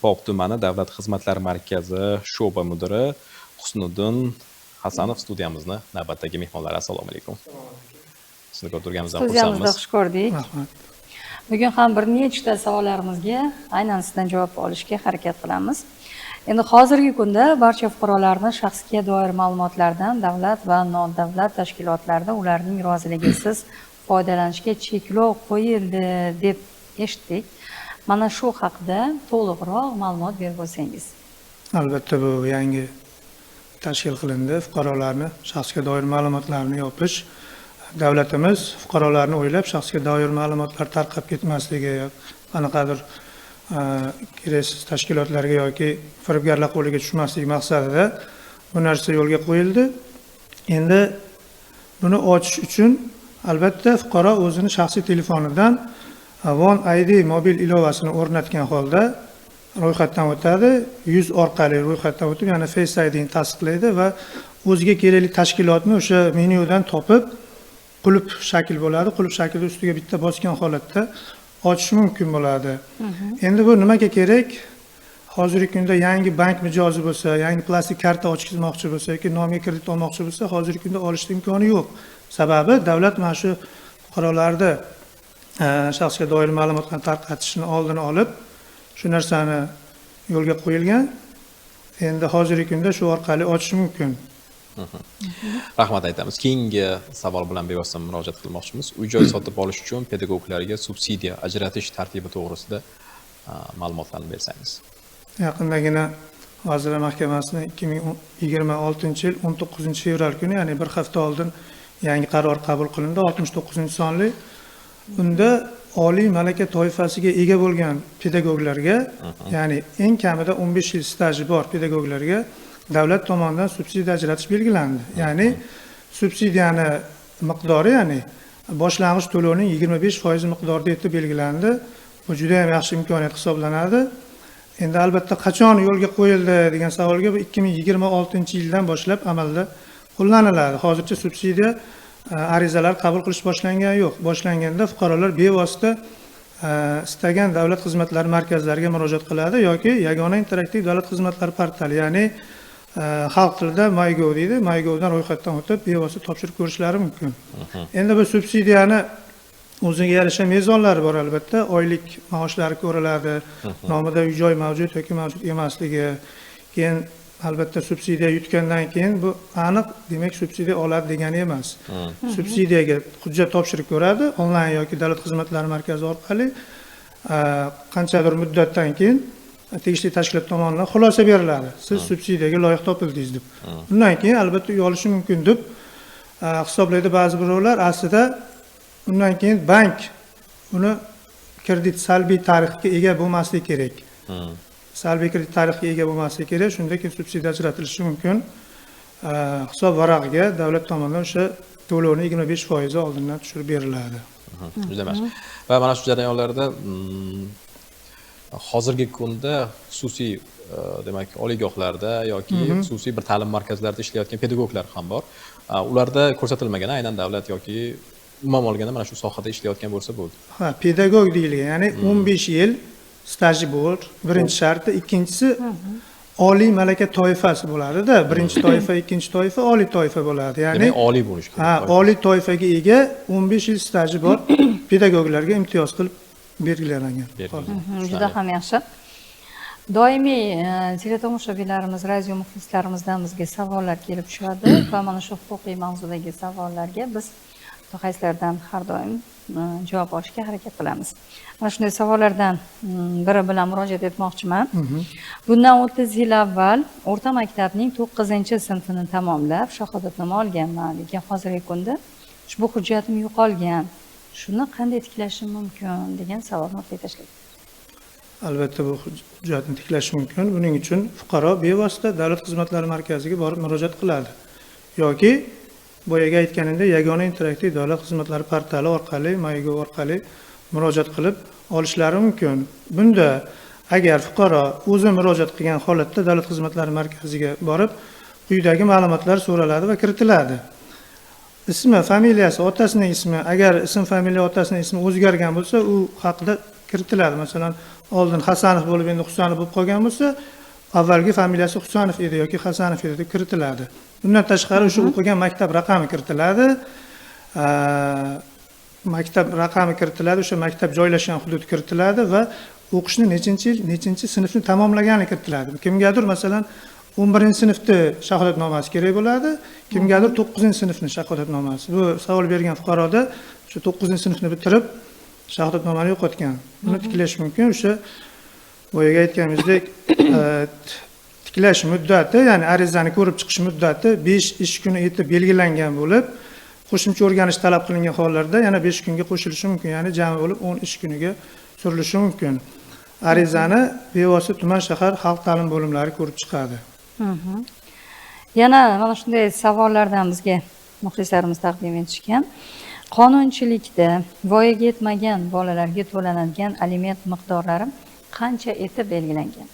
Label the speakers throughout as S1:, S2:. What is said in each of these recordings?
S1: Bog' tumani davlat xizmatlari markazi sho'ba mudiri Husniddin Hasanov studiyamizni navbatdagi mehmonlari. Assalomu alaykum. Sizni ko'rib turganimizdan
S2: Studiyamizda
S1: xursandmiz.
S2: xush ko'rdik. Bugun ham bir nechta savollarimizga aynan sizdan javob olishga harakat qilamiz. Endi hozirgi kunda barcha fuqarolarni shaxsga doir ma'lumotlardan davlat va nodavlat tashkilotlarda ularning roziligisiz foydalanishga cheklov qo'yildi deb eshitdik. Mana shu haqida to'liqroq ma'lumot berib o'tsangiz.
S3: Albatta bu yangi tashkil qilindi. Fuqarolarni shaxsga doir ma'lumotlarni yopish. Davlatimiz fuqarolarni o'ylab shaxsga doir ma'lumotlar tarqab ketmasligi, qanaqadir kereksiz tashkilotlarga yoki firibgarlar qo'liga tushmasligi maqsadida bu narsa yo'lga qo'yildi. Endi buni ochish uchun albatta fuqaro o'zini shaxsiy telefonidan One ID mobil ilovasini o'rnatgan holda ro'yxatdan o'tadi. Yuz orqali ro'yxatdan o'tib, ya'ni Face ID'ni tasdiqlaydi va o'ziga kerakli tashkilotni o'sha menyudan topib, qulf shakl bo'ladi. Qulf shaklida ustiga bitta bosgan holatda ochish mumkin bo'ladi. Endi bu nimaga kerak? Hozirgi kunda yangi bank mijozi bo'lsa, yangi plastik karta ochmoqchi bo'lsa yoki nomga kredit olmoqchi bo'lsa, hozirgi kunda olishning imkoni yo'q. Sababi davlat mana shu fuqarolarda shaxsga doir ma'lumotlarni tarqatishni oldini olib, shu narsani yo'lga qo'yilgan. Endi hozirgi kunda shu orqali ochish mumkin.
S1: Rahmat aytamiz. Keyingi savol bilan bevosita murojaat qilmoqchimiz. Uy-joy sotib olish uchun pedagoglarga subsidiya ajratish tartibi to'g'risida ma'lumotlarni bersangiz.
S3: Yaqindagina Vazirlar Mahkamasining 2026-yil 19-fevral kuni, ya'ni bir hafta oldin yangi qaror qabul qilindi, 69-sonli. Unda oliy malaka toifasiga ega bo'lgan pedagoglarga, ya'ni eng kamida 15 yil staji bor pedagoglarga davlat tomonidan subsidiya ajratish belgilandi. Ya'ni subsidiyani miqdori, ya'ni boshlang'ich to'lovning 25% miqdorida etib belgilandi. Bu juda ham yaxshi imkoniyat hisoblanadi. Endi albatta qachon yo'lga qo'yildi degan savolga, bu 2026-yildan boshlab amalda qo'llaniladi. Hozircha subsidiya arizalar qabul qilish boshlangani yo'q. Boshlanganda fuqarolar bevosita istagan davlat xizmatlari markazlariga murojaat qiladi yoki yagona interaktiv davlat xizmatlari portali, ya'ni xalq tilida MyGov deydi. MyGovdan ro'yxatdan o'tib bevosita topshirib ko'rishlari mumkin. Endi bu subsidiyani o'ziga yarasha mezonlari bor albatta. Oylik maoshlari ko'riladi, nomida uy-joy mavjud yoki mavjud emasligi. Keyin albatta subsidiya yutgandan keyin bu aniq, demak subsidiya oladi degani emas. Subsidiyaga hujjat topshirib ko'radi, onlayn yoki davlat xizmatlari markazi orqali. Qanchadir muddatdan keyin tegishli tashkilot tomonidan xulosa beriladi. Siz subsidiyaga loyiq topildingiz deb. Undan keyin albatta uy olishi mumkin deb hisoblaydi ba'zi birovlar. Aslida undan keyin bank uni kredit salbiy tarixga ega bo'lmasligi kerak. Salbiy kredit tarixga ega bo'lmasligi kerak, shundan keyin subsidiya ajratilishi mumkin. Hisob varag'iga davlat tomonidan o'sha to'lovning 25% oldindan tushirib beriladi.
S1: Juda yaxshi. Va mana shu jarayonlarda hozirgi kunda xususiy demak oliygohlarda yoki xususiy bir ta'lim markazlarida ishlayotgan pedagoglar ham bor. Ularda ko'rsatilmagan aynan davlat yoki umuman olganda mana shu sohada ishlayotgan bo'lsa bo'ldi.
S3: Ha, pedagog deyilgan, ya'ni 15 yil staji bor, birinchi sharti, ikkinchisi oliy malaka toifasi bo'ladi-da. Birinchi toifa, ikkinchi toifa, oliy toifa bo'ladi. Ya'ni
S1: oliy bo'lish kerak.
S3: Ha, oliy toifaga ega 15 yil staji bor pedagoglarga imtiyoz qilib belgilangan.
S2: Juda ham yaxshi. Doimiy teletomoshabinlarimiz, radio muxlislarimizdan bizga savollar kelib tushadi va mana shu huquqiy mavzudagi savollarga biz mutaxassislardan har doim javob olishga harakat qilamiz. Mana shunday savollardan biri bilan murojaat etmoqchiman. Bundan 30 yil avval o'rta maktabning 9-sinfini tamomlab shahodatnoma olganman, lekin hozirgi kunda ushbu hujjatim yo'qolgan. Shuni qanday tiklashim mumkin degan savolni o'rtaga tashladik.
S3: Albatta bu hujjatni tiklash mumkin. Buning uchun fuqaro bevosita davlat xizmatlari markaziga borib murojaat qiladi yoki boyaga aytganimdek yagona interaktiv davlat xizmatlari portali orqali, MyGov orqali murojaat qilib olishlari mumkin. Bunda agar fuqaro o'zi murojaat qilgan holatda davlat xizmatlari markaziga borib, quyidagi ma'lumotlar so'raladi va kiritiladi. Ismi, familiyasi, otasining ismi, agar ism, familiya, otasining ismi o'zgargan bo'lsa, u haqida kiritiladi. Masalan, oldin Hasanov bo'lib endi Husanov bo'lib qolgan bo'lsa, avvalgi familiyasi Husanov edi yoki Hasanov edi deb kiritiladi. Bundan tashqari o'sha o'qigan maktab raqami kiritiladi. Maktab raqami kiritiladi, o'sha maktab joylashgan hudud kiritiladi va o'qishni nechinchi sinfni tamomlagani kiritiladi. Kimgadir masalan 11-sinfni shahodatnomasi kerak bo'ladi, kimgadir 9-sinfni shahodatnomasi. Bu savol bergan fuqaroda o'sha 9-sinfni bitirib shahodatnomani yo'qotgan. Buni tiklash mumkin. O'sha boyaga aytganimizdek tiklash muddati, ya'ni arizani ko'rib chiqish muddati 5 ish kuni etib belgilangan bo'lib, qo'shimcha o'rganish talab qilingan hollarda yana 5 kunga qo'shilishi mumkin, ya'ni jami bo'lib 10 ish kuniga surilishi mumkin. Arizani bevosita tuman shahar xalq ta'lim bo'limlari ko'rib chiqadi.
S2: Yana mana shunday savollardan bizga muxlislarimiz taqdim etishgan. Qonunchilikda voyaga yetmagan bolalarga to'lanadigan aliment miqdorlari qancha etib belgilangan?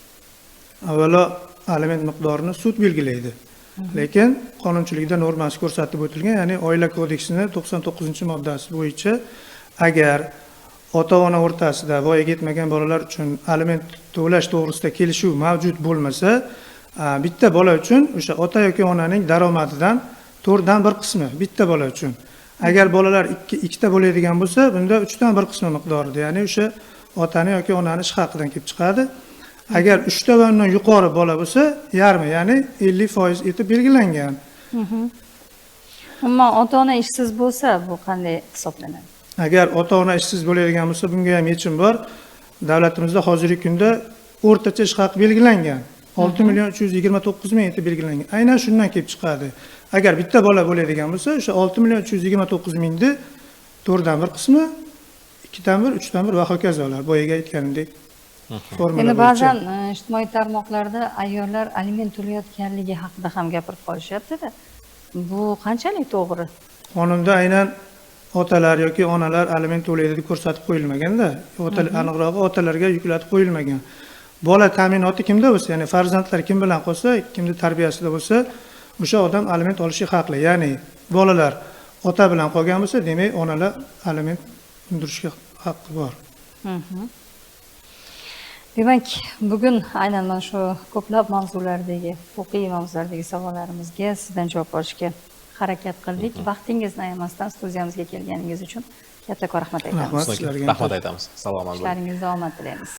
S3: Avvalo aliment miqdorini sud belgilaydi. Lekin qonunchilikda normasi ko'rsatib o'tilgan, ya'ni Oila kodeksining 99-moddasi bo'yicha agar ota-ona o'rtasida voyaga yetmagan bolalar uchun aliment to'lash to'g'risida kelishuv mavjud bo'lmasa, bitta bola uchun o'sha ota yoki onaning daromadidan 4dan 1 qismi bitta bola uchun. Agar bolalar ikkita bo'ladigan bo'lsa, bunda 3dan 1 qismi miqdorida, ya'ni o'sha otani yoki onani ish haqidan kelib chiqadi. Agar 3ta va undan yuqori bola bo'lsa, yarmi, ya'ni 50% etib belgilangan.
S2: Ammo ota-ona ishsiz bo'lsa, bu qanday hisoblanadi?
S3: Agar ota-ona ishsiz bo'ladigan bo'lsa, bunga ham yechim bor. Davlatimizda hozirgi kunda o'rtacha ish haqi belgilangan. 6.329.000 etib belgilangan. Aynan shundan kelib chiqadi. Agar bitta bola bo'ladigan bo'lsa, o'sha 6.329.000 ni 4dan 1 qismi, 2dan 1, 3dan 1 va hokazolar. Boyaga aytganimdek formula
S2: Endi
S3: bo'yicha.
S2: ba'zan ijtimoiy tarmoqlarda ayollar aliment to'layotganligi haqida ham gapirib qolishyapti-da. Bu qanchalik to'g'ri?
S3: Qonunda aynan otalar yoki onalar aliment to'laydi deb ko'rsatib qo'yilmagan-da. Aniqrog'i otalarga yuklatib qo'yilmagan. Bola ta'minoti kimda bo'lsa, ya'ni farzandlar kim bilan qolsa, kimning tarbiyasida bo'lsa, o'sha odam aliment olishga haqli. Ya'ni bolalar ota bilan qolgan bo'lsa, demak onalar aliment undirishga haqqi bor.
S2: Demak, bugun aynan mana shu ko'plab mavzulardagi, huquqiy mavzulardagi savollarimizga sizdan javob olishga harakat qildik. Vaqtingizni ayamasdan studiyamizga kelganingiz uchun kattakon rahmat aytamiz.
S3: Rahmat sizlarga.
S1: Rahmat aytamiz. Salomat bo'ling.
S2: Ishlaringizda omad tilaymiz.